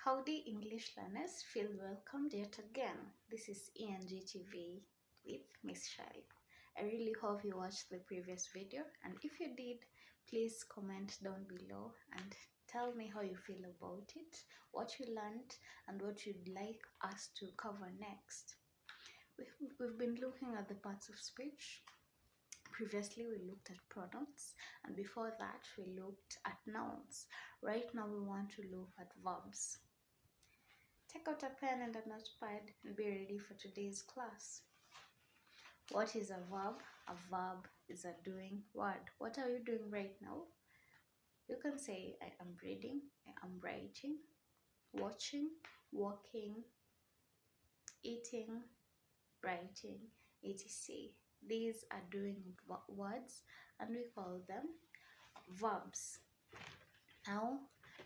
Howdy English learners, feel welcomed yet again. This is ENGTV with Miss Shai. I really hope you watched the previous video, and if you did, please comment down below and tell me how you feel about it, what you learned, and what you'd like us to cover next. We've been looking at the parts of speech. Previously, we looked at pronouns, and before that, we looked at nouns. Right now, we want to look at verbs. Take out a pen and a notepad and be ready for today's class. What is a verb? A verb is a doing word. What are you doing right now? You can say, I am reading, I am writing, watching, walking, eating, writing, etc. These are doing words and we call them verbs. Now,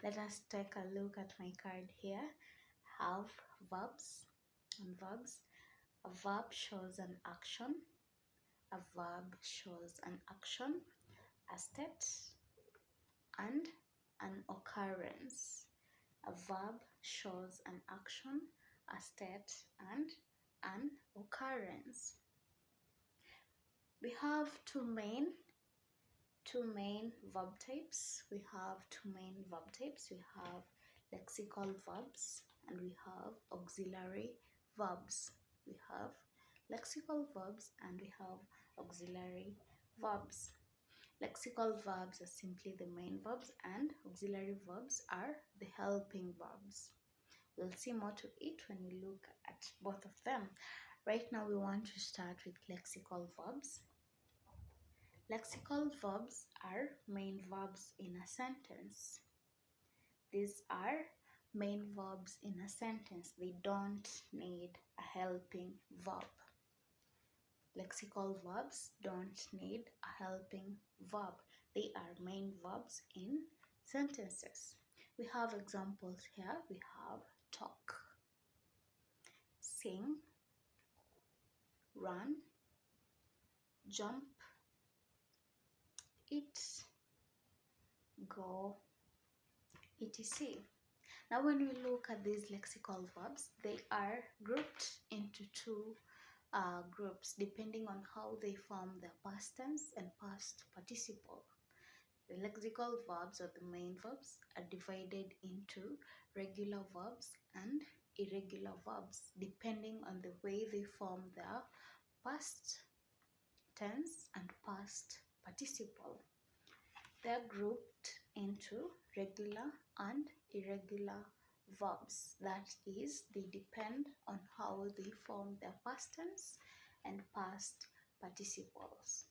let us take a look at my card here. Have verbs and verbs. A verb shows an action. A verb shows an action, a state, and an occurrence. A verb shows an action, a state, and an occurrence. We have two main verb types. We have lexical verbs and we have auxiliary verbs. We have lexical verbs and we have auxiliary verbs. Lexical verbs are simply the main verbs and auxiliary verbs are the helping verbs. We'll see more to it when we look at both of them. Right now we want to start with lexical verbs. Lexical verbs are main verbs in a sentence. These are main verbs in a sentence. They don't need a helping verb. Lexical verbs don't need a helping verb. They are main verbs in sentences. We have examples here. We have talk, sing, run, jump, eat, go, etc. Now when we look at these lexical verbs, they are grouped into two groups depending on how they form their past tense and past participle. The lexical verbs or the main verbs are divided into regular verbs and irregular verbs depending on the way they form their past tense and past participle. They're grouped into regular and irregular verbs. That is, they depend on how they form their past tense and past participles.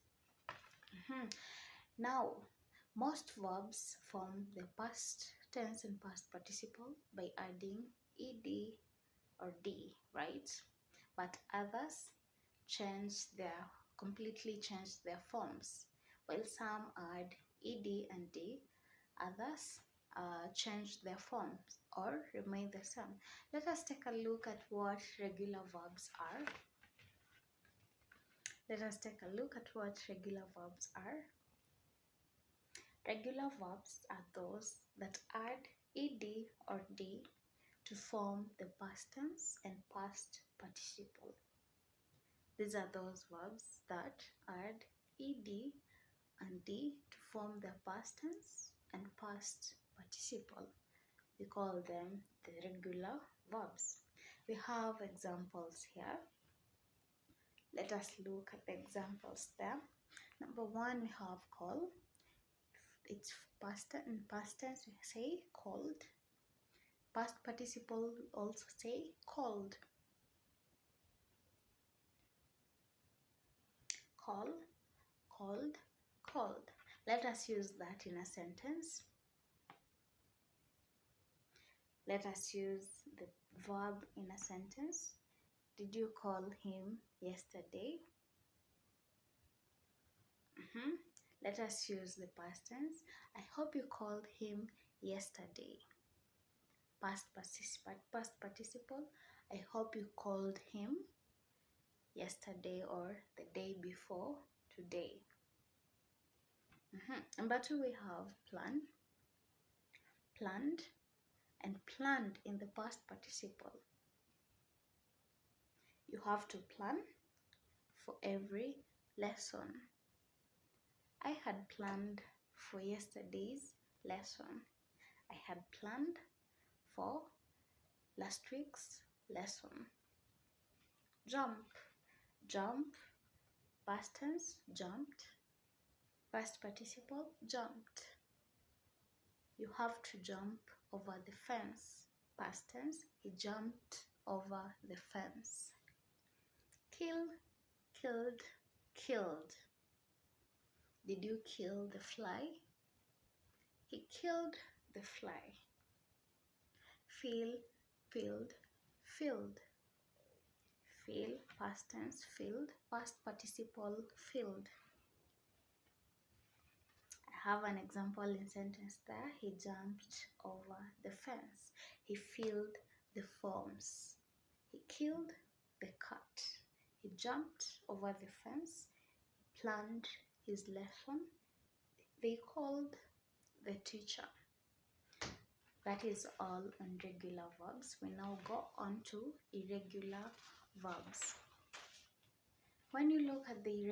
Now, most verbs form the past tense and past participle by adding ed or d, right? But others completely change their forms. While some add ed and d, others change their forms or remain the same. Let us take a look at what regular verbs are. Regular verbs are those that add ed or d to form the past tense and past participle. These are those verbs that add ed and d to form their past tense and past participle. We call them the regular verbs. We have examples here. Let us look at the examples there. Number one, we have call. It's past tense. In past tense, we say called. Past participle, we also say called. Call, called, called. Let us use that in a sentence. Let us use the verb in a sentence. Did you call him yesterday? Let us use the past tense. I hope you called him yesterday. Past participle. I hope you called him yesterday or the day before today. Number two, we have plan. Planned. and planned in the past participle. You have to plan for every lesson. I had planned for yesterday's lesson. I had planned for last week's lesson. Jump. Jump. Past tense, jumped. Past participle, jumped. You have to jump over the fence. Past tense, he jumped over the fence. Kill, killed, killed. Did you kill the fly? He killed the fly. Fill, filled, filled. Fill, past tense, filled. Past participle, filled. I have an example in sentence there. He jumped over the fence. He filled the forms. He killed the cat. He jumped over the fence. He planned his lesson. They called the teacher. That is all on regular verbs. We now go on to irregular verbs. When you look at the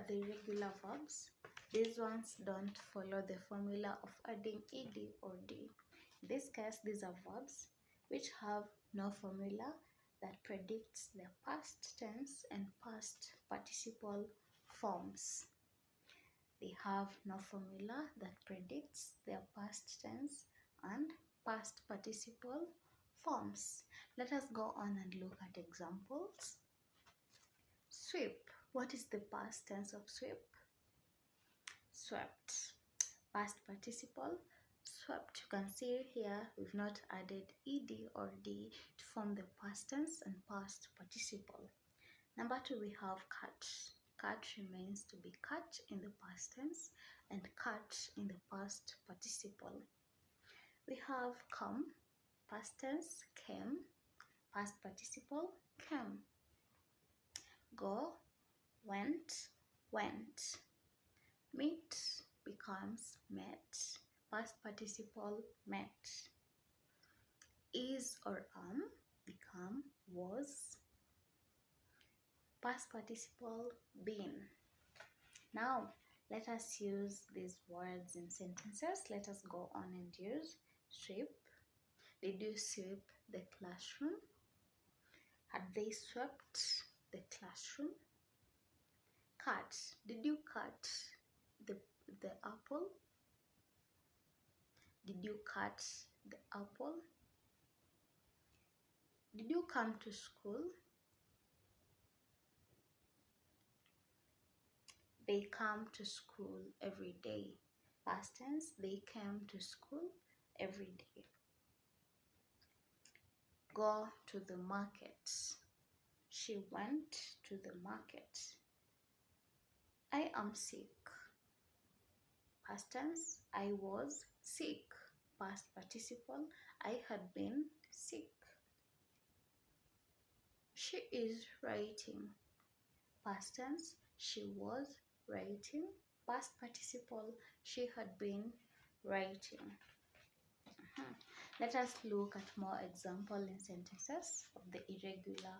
irregular verbs, these ones don't follow the formula of adding ed or d. In this case, these are verbs which have no formula that predicts their past tense and past participle forms. They have no formula that predicts their past tense and past participle forms. Let us go on and look at examples. Sweep. What is the past tense of sweep? Swept. Past participle, swept. You can see here we've not added ed or d to form the past tense and past participle. Number 2, we have cut. Cut remains to be cut in the past tense and cut in the past participle. We have come. Past tense, came. Past participle, came. Go, went, went. Meet becomes met. Past participle, met. Is or become was. Past participle, been. Now, let us use these words in sentences. Let us go on and use sweep. Did you sweep the classroom? Had they swept the classroom? Cut. Did you cut the apple? Did you cut the apple? Did you come to school? They come to school every day. Past tense, they came to school every day. Go to the market. She went to the market. I am sick. Past tense, I was sick. Past participle, I had been sick. She is writing. Past tense, she was writing. Past participle, she had been writing. Let us look at more examples in sentences of the irregular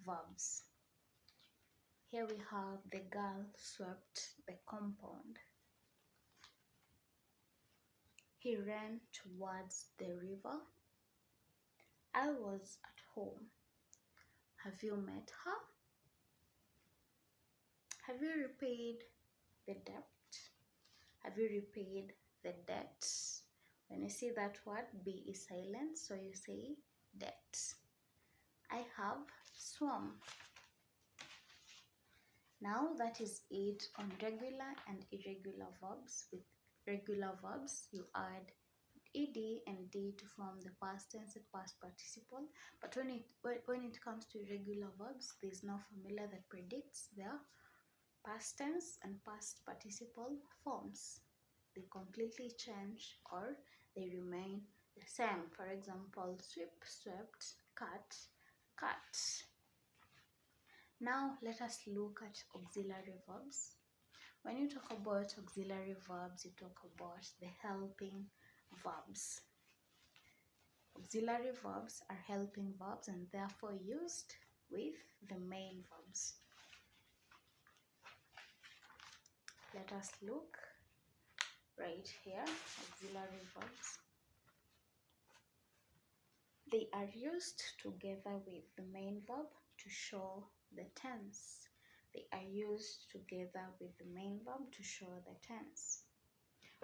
verbs. Here we have the girl swept the compound. He ran towards the river. I was at home. Have you met her? Have you repaid the debt? Have you repaid the debt? When you see that word, B is silent, so you say debt. I have swum. Now that is it on regular and irregular verbs. With regular verbs, you add ed and d to form the past tense and past participle. But when it comes to irregular verbs, there is no formula that predicts their past tense and past participle forms. They completely change or they remain the same. For example, sweep, swept, cut, cut. Now let us look at auxiliary verbs. When you talk about auxiliary verbs, you talk about the helping verbs. Auxiliary verbs are helping verbs and therefore used with the main verbs. Let us look right here. Auxiliary verbs. They are used together with the main verb to show the tense. They are used together with the main verb to show the tense.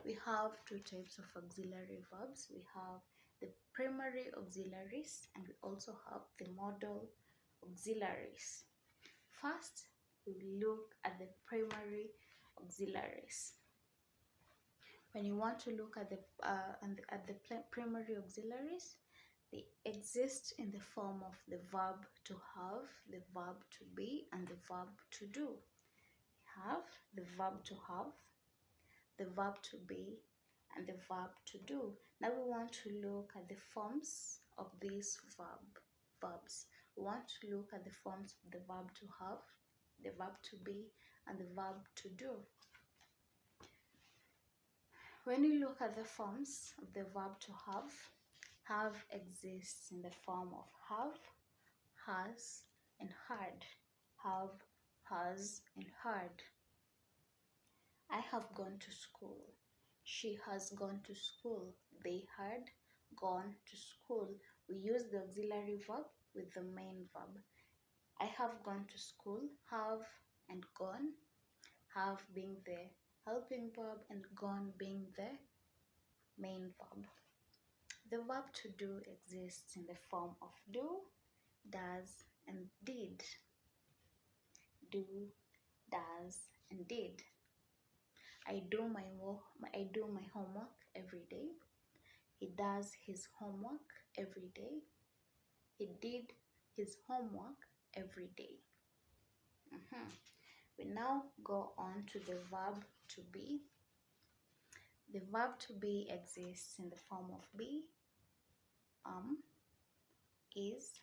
We have two types of auxiliary verbs. We have the primary auxiliaries and we also have the modal auxiliaries. First, we look at the primary auxiliaries. When you want to look at the primary auxiliaries, they exist in the form of the verb to have, the verb to be, and the verb to do. We have the verb to have, the verb to be, and the verb to do. Now we want to look at the forms of these verbs. We want to look at the forms of the verb to have, the verb to be, and the verb to do. When you look at the forms of the verb to have exists in the form of have, has, and had. Have, has, and had. I have gone to school. She has gone to school. They had gone to school. We use the auxiliary verb with the main verb. I have gone to school. Have and gone. Have being the helping verb and gone being the main verb. The verb to do exists in the form of do, does, and did. Do, does, and did. I do my homework every day. He does his homework every day. He did his homework every day. We now go on to the verb to be. The verb to be exists in the form of be, is,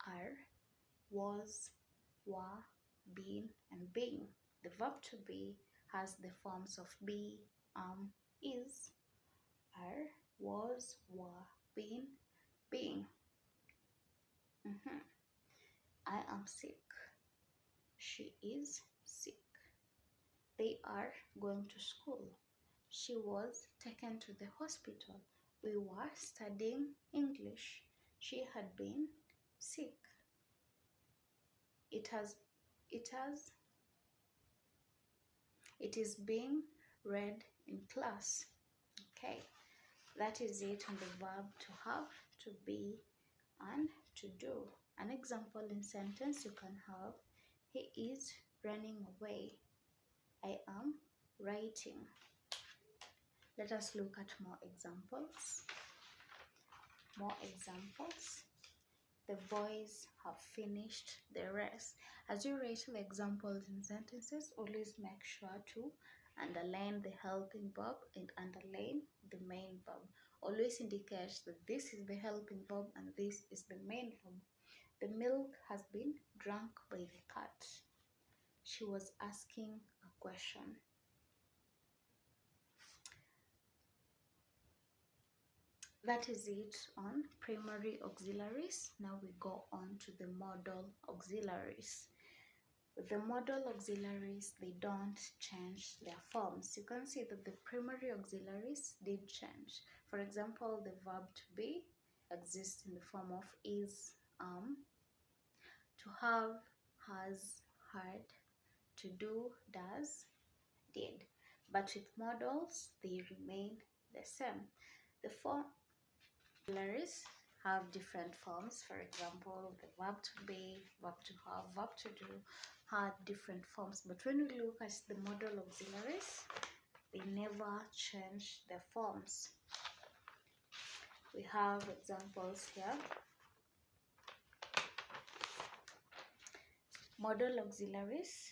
are, was, were, been, and being. The verb to be has the forms of be, is, are, was, were, been, being. I am sick. She is sick. They are going to school. She was taken to the hospital. We were studying English. She had been sick. It is being read in class. Okay, that is it on the verb to have, to be, and to do. An example in sentence you can have: he is running away. I am writing. Let us look at more examples. The boys have finished the race. As you write the examples in sentences, always make sure to underline the helping verb and underline the main verb. Always indicate that this is the helping verb and this is the main verb. The milk has been drunk by the cat. She was asking a question. That is it on primary auxiliaries. Now we go on to the modal auxiliaries. With the modal auxiliaries, they don't change their forms. You can see that the primary auxiliaries did change. For example, the verb to be exists in the form of is, to have, has, had, to do, does, did. But with modals, they remain the same. The form auxiliaries have different forms. For example, the verb to be, verb to have, verb to do had different forms. But when we look at the modal auxiliaries, they never change their forms. We have examples here. Modal auxiliaries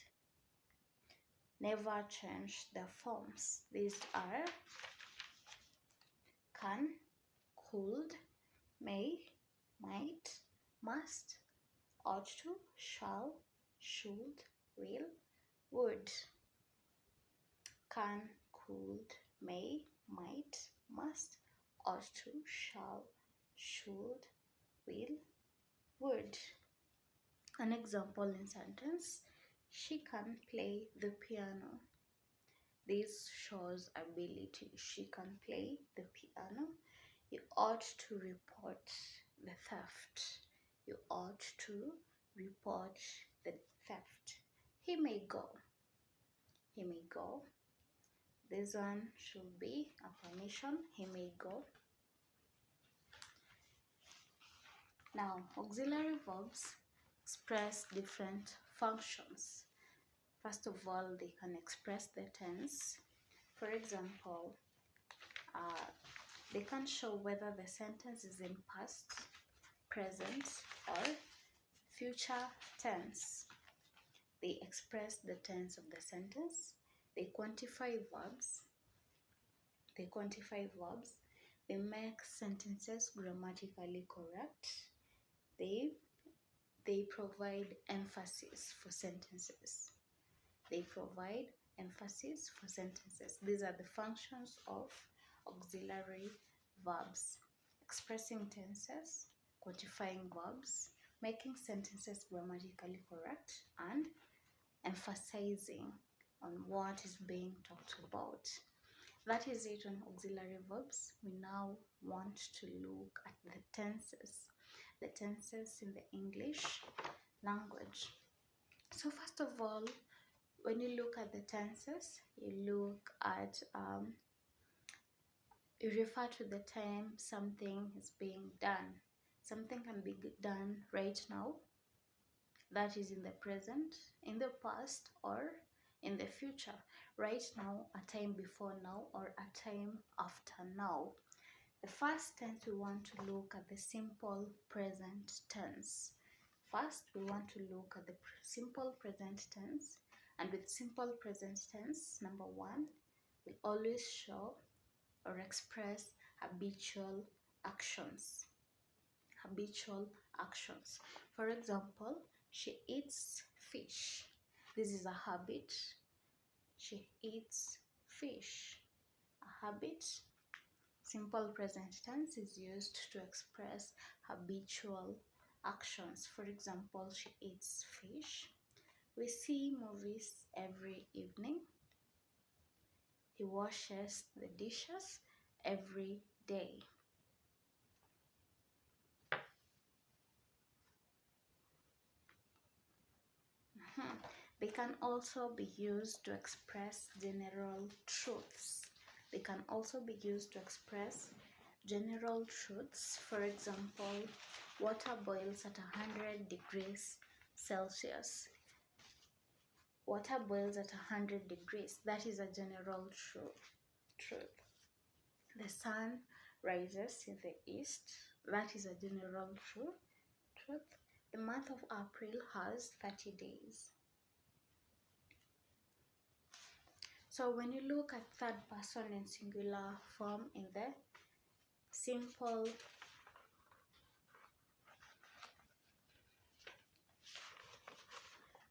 never change their forms. These are can, could, may, might, must, ought to, shall, should, will, would. Can, could, may, might, must, ought to, shall, should, will, would. An example in sentence: she can play the piano. This shows ability. She can play the piano. You ought to report the theft. You ought to report the theft. He may go. He may go. This one should be a permission. He may go. Now, auxiliary verbs express different functions. First of all, they can express the tense. For example, they can show whether the sentence is in past, present, or future tense. They express the tense of the sentence. They quantify verbs. They make sentences grammatically correct. They provide emphasis for sentences. These are the functions of auxiliary verbs: expressing tenses, quantifying verbs, making sentences grammatically correct, and emphasizing on what is being talked about. That is it on auxiliary verbs. We now want to look at the tenses in the English language. So first of all, when you look at the tenses, you refer to the time something is being done. Something can be done right now, that is in the present, in the past, or in the future. Right now, a time before now, or a time after now. The first tense, we want to look at the simple present tense. First, we want to look at the simple present tense. And with simple present tense, number one, we always show or express habitual actions. For example, she eats fish. This is a habit. She eats fish. A habit. Simple present tense is used to express habitual actions. For example, she eats fish. We see movies every evening. He washes the dishes every day. They can also be used to express general truths. For example, water boils at 100 degrees Celsius. Water boils at 100 degrees. That is a general truth. The sun rises in the east. That is a general truth. The month of April has 30 days. So when you look at third person in singular form in the simple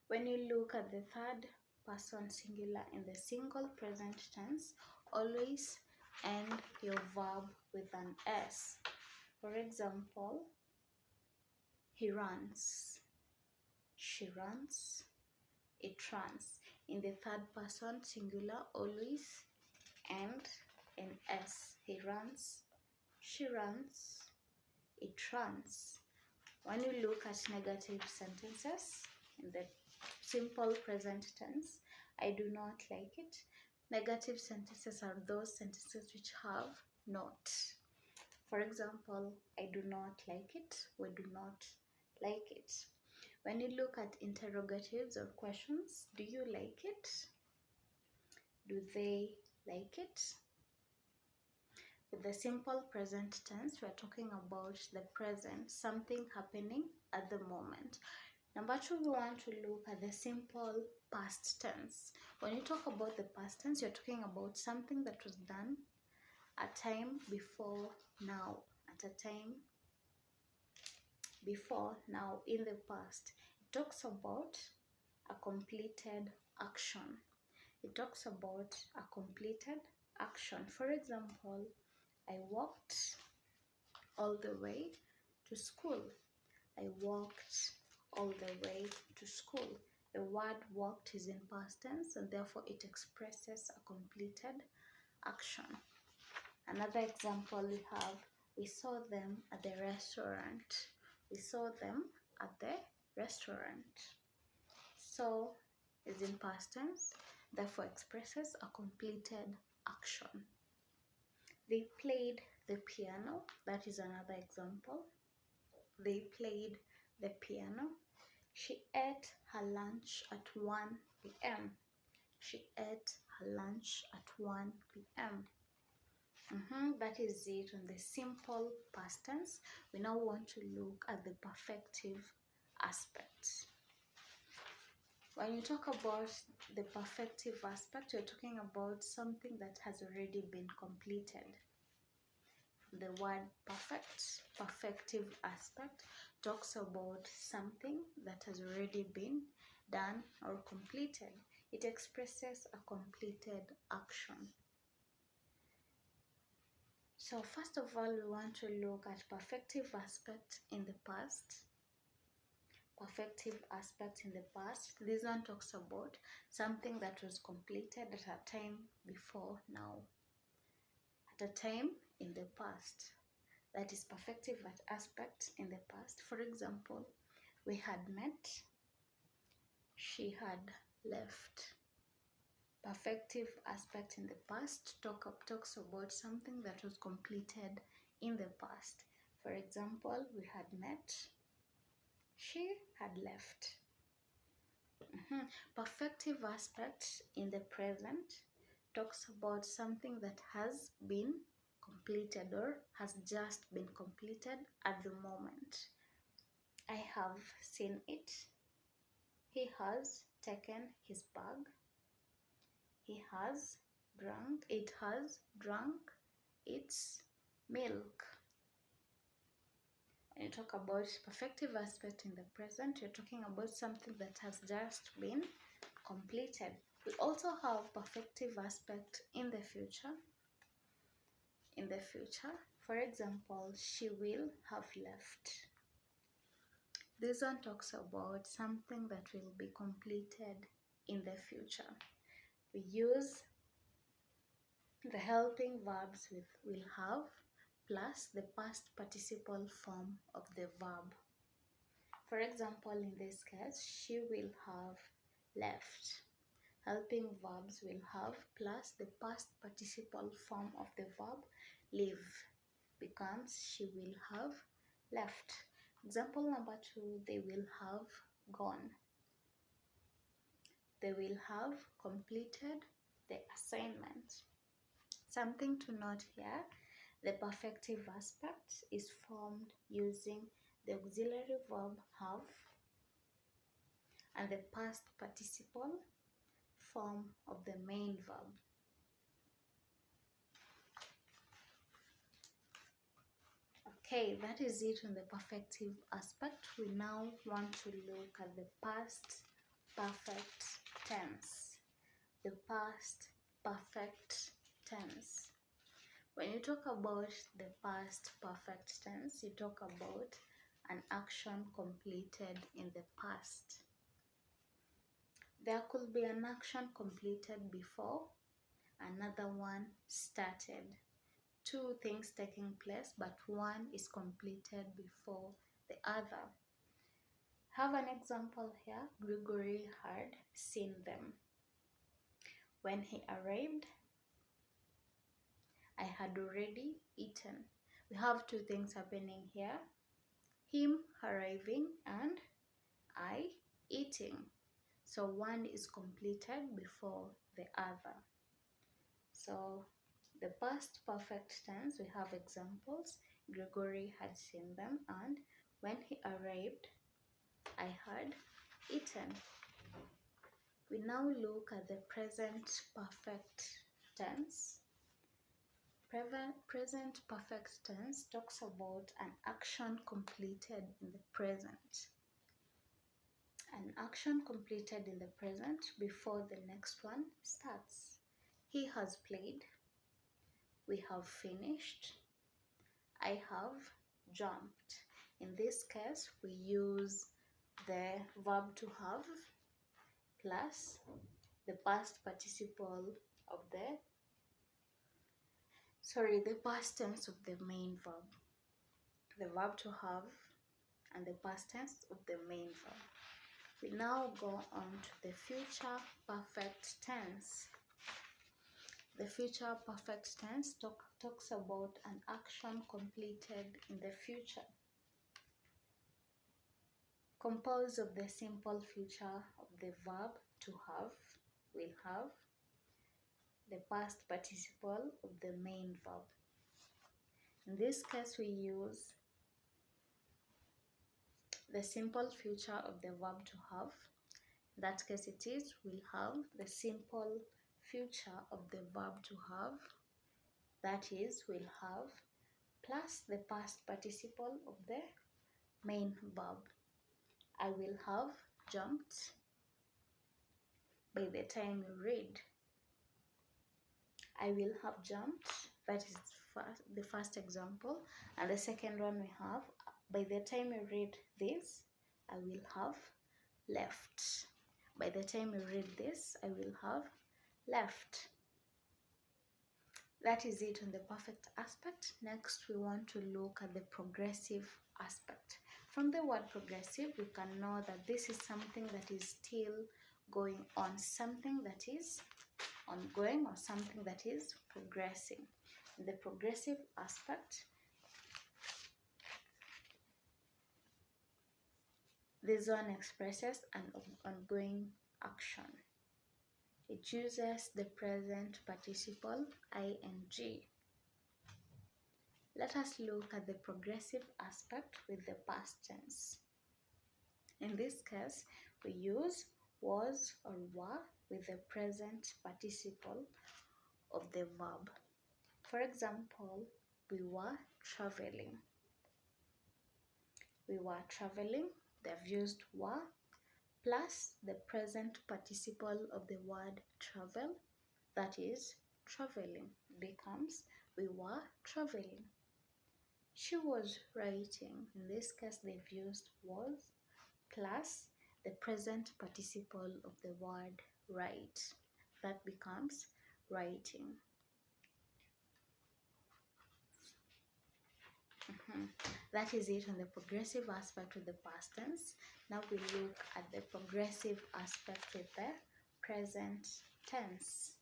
when you look at the third person singular in the single present tense, always end your verb with an S. For example, he runs, she runs, it runs. In the third person singular, always end in S. He runs, she runs, it runs. When you look at negative sentences in the simple present tense, I do not like it. Negative sentences are those sentences which have not. For example, I do not like it, we do not like it. When you look at interrogatives or questions, do you like it? Do they like it? With the simple present tense, we are talking about the present, something happening at the moment. Number two, we want to look at the simple past tense. When you talk about the past tense, you're talking about something that was done a time before now, at a time before now in the past. It talks about a completed action. For example, I walked all the way to school. I walked all the way to school. The word walked is in past tense and therefore it expresses a completed action. Another example we have, we saw them at the restaurant. We saw them at the restaurant. So is in past tense, therefore expresses a completed action. They played the piano. That is another example. They played the piano. She ate her lunch at 1 p.m. She ate her lunch at 1 p.m. That is it on the simple past tense. We now want to look at the perfective aspect. When you talk about the perfective aspect, you're talking about something that has already been completed. The word perfect, perfective aspect, talks about something that has already been done or completed. It expresses a completed action. So first of all, we want to look at perfective aspect in the past. Perfective aspect in the past. This one talks about something that was completed at a time before now. At a time in the past. That is perfective aspect in the past. For example, we had met. She had left. Perfective aspect in the past talks about something that was completed in the past. For example, we had met. She had left. Perfective aspect in the present talks about something that has been completed or has just been completed at the moment. I have seen it. He has taken his bag. He has drunk. It has drunk its milk. When you talk about perfective aspect in the present, you're talking about something that has just been completed. We also have perfective aspect in the future. In the future, for example, she will have left. This one talks about something that will be completed in the future. We use the helping verbs with will have plus the past participle form of the verb. For example, in this case, she will have left. Helping verbs will have plus the past participle form of the verb leave becomes she will have left. Example number 2, they will have gone. They will have completed the assignment. Something to note here, the perfective aspect is formed using the auxiliary verb have and the past participle form of the main verb. Okay, that is it on the perfective aspect. We now want to look at the past perfect tense. The past perfect tense. When you talk about the past perfect tense, you talk about an action completed in the past. There could be an action completed before another one started. Two things taking place, but one is completed before the other. Have an example here. Gregory had seen them. When he arrived, I had already eaten. We have two things happening here. Him arriving and I eating. So one is completed before the other. So the past perfect tense, we have examples. Gregory had seen them and when he arrived, I had eaten. We now look at the present perfect tense. Present perfect tense talks about an action completed in the present. An action completed in the present before the next one starts. He has played. We have finished. I have jumped. In this case, we use the verb to have plus the past participle of the past tense of the main verb. The verb to have and the past tense of the main verb. We now go on to the future perfect tense. The future perfect tense talks about an action completed in the future, composed of the simple future of the verb to have, will have, the past participle of the main verb. In this case, we use the simple future of the verb to have. In that case, it is will have the simple future of the verb to have, that is will have, plus the past participle of the main verb. I will have jumped by the time you read. I will have jumped, that is the first example. And the second one we have, by the time you read this, I will have left. By the time you read this, I will have left. That is it on the perfect aspect. Next, we want to look at the progressive aspect. From the word progressive, we can know that this is something that is still going on, something that is ongoing or something that is progressing. In the progressive aspect, this one expresses an ongoing action. It uses the present participle ing. Let us look at the progressive aspect with the past tense. In this case, we use was or were with the present participle of the verb. For example, we were traveling. We were traveling, they've used were plus the present participle of the word travel, that is traveling, becomes we were traveling. She was writing. In this case, they've used was plus the present participle of the word write, that becomes writing. That is it on the progressive aspect with the past tense. Now we look at the progressive aspect with the present tense.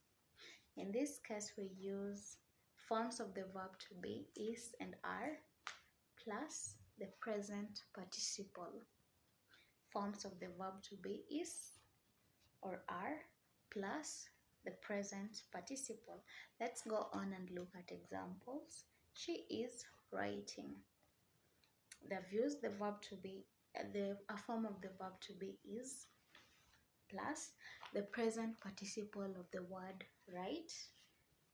In this case, we use forms of the verb to be is and are plus the present participle. Forms of the verb to be is or are plus the present participle. Let's go on and look at examples. She is writing. They've used the verb to be, a form of the verb to be is plus the present participle of the word write,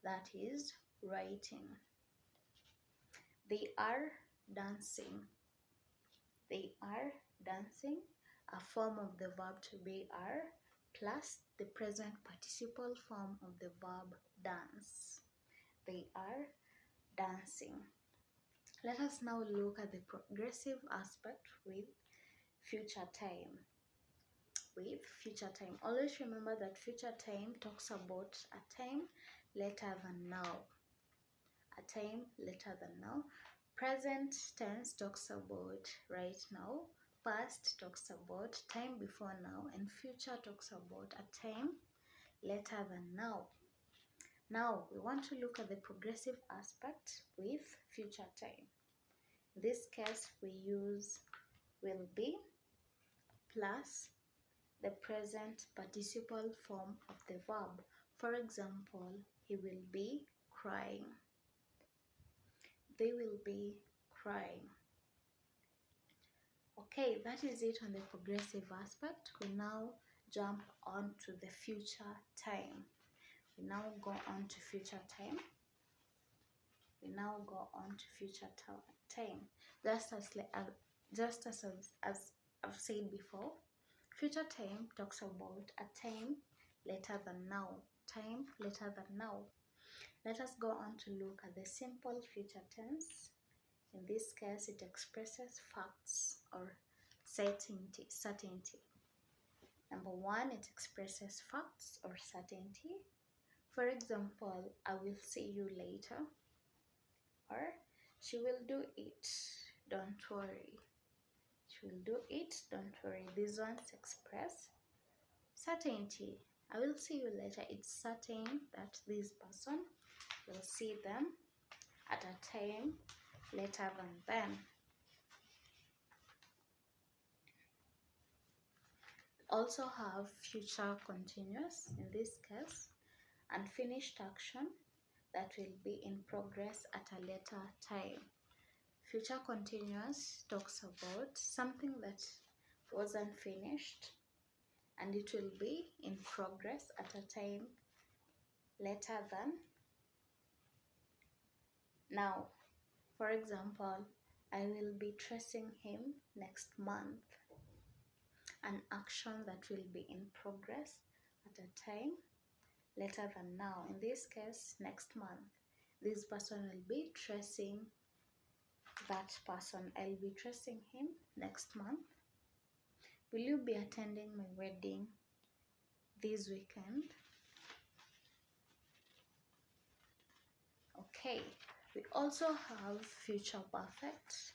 that is writing. They are dancing. They are dancing, a form of the verb to be are plus the present participle form of the verb dance. They are dancing. Let us now look at the progressive aspect with future time. With future time, always remember that future time talks about a time later than now. A time later than now. Present tense talks about right now. Past talks about time before now. And future talks about a time later than now. Now, we want to look at the progressive aspect with future time. In this case, we use will be plus the present participle form of the verb. For example, he will be crying. They will be crying. Okay, that is it on the progressive aspect. We now jump on to the future time. We now go on to future time. We now go on to future time. Just as I've said before, future time talks about a time later than now. Time later than now. Let us go on to look at the simple future tense. In this case, it expresses facts or certainty. Number one, it expresses facts or certainty. For example, I will see you later, or she will do it, don't worry. She will do it, don't worry. These ones express certainty. I will see you later. It's certain that this person will see them at a time later than then. Also have future continuous, in this case, unfinished action that will be in progress at a later time. Future continuous talks about something that wasn't finished and it will be in progress at a time later than now. For example, I will be tracing him next month. An action that will be in progress at a time later than now. In this case, next month. This person will be tracing that person. I'll be tracing him next month. Will you be attending my wedding this weekend? Okay, we also have future perfect.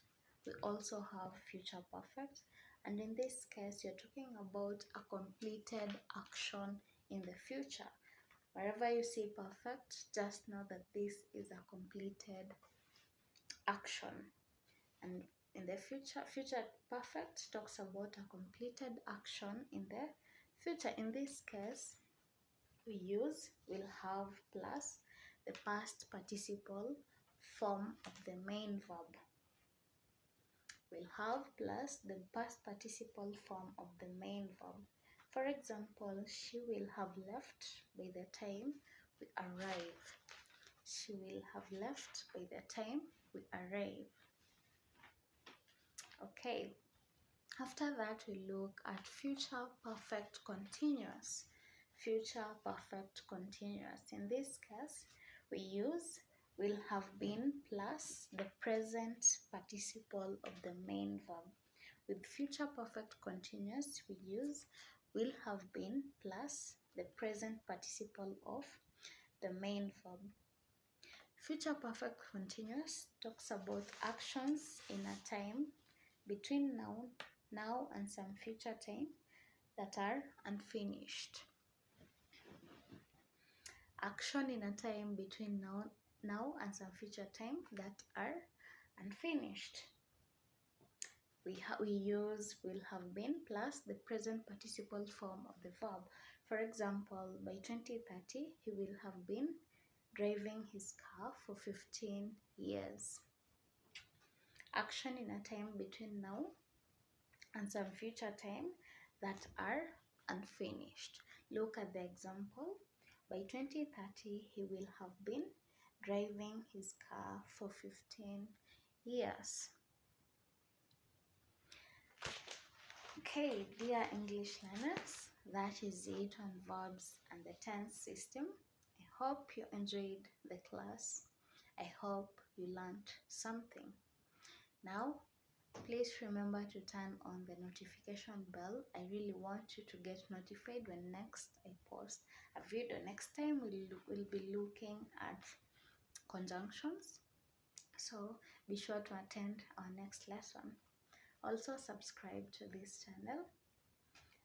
And in this case, you're talking about a completed action in the future. Wherever you see perfect, just know that this is a completed action. And in the future perfect talks about a completed action in the future. In this case, will have plus the past participle form of the main verb. Will have plus the past participle form of the main verb. For example, she will have left by the time we arrive. She will have left by the time we arrive. Okay, after that we look at future perfect continuous. Future perfect continuous. In this case, we use will have been plus the present participle of the main verb. With future perfect continuous, we use will have been plus the present participle of the main verb. Future perfect continuous talks about actions in a time between now and some future time that are unfinished. Action in a time between now and some future time that are unfinished. We use will have been plus the present participle form of the verb. For example, by 2030, he will have been driving his car for 15 years. Action in a time between now and some future time that are unfinished. Look at the example. By 2030, he will have been driving his car for 15 years. Okay, dear English learners, that is it on verbs and the tense system. I hope you enjoyed the class. I hope you learned something. Now, please remember to turn on the notification bell. I really want you to get notified when next I post a video. Next time we'll be looking at conjunctions. So be sure to attend our next lesson. Also subscribe to this channel,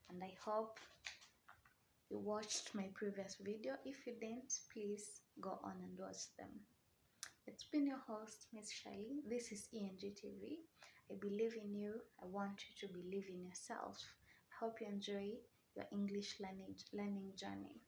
and I hope you watched my previous video. If you didn't, please go on and watch them. It's been your host, Miss Shirley. This is ENGTV. I believe in you. I want you to believe in yourself. I hope you enjoy your English learning journey.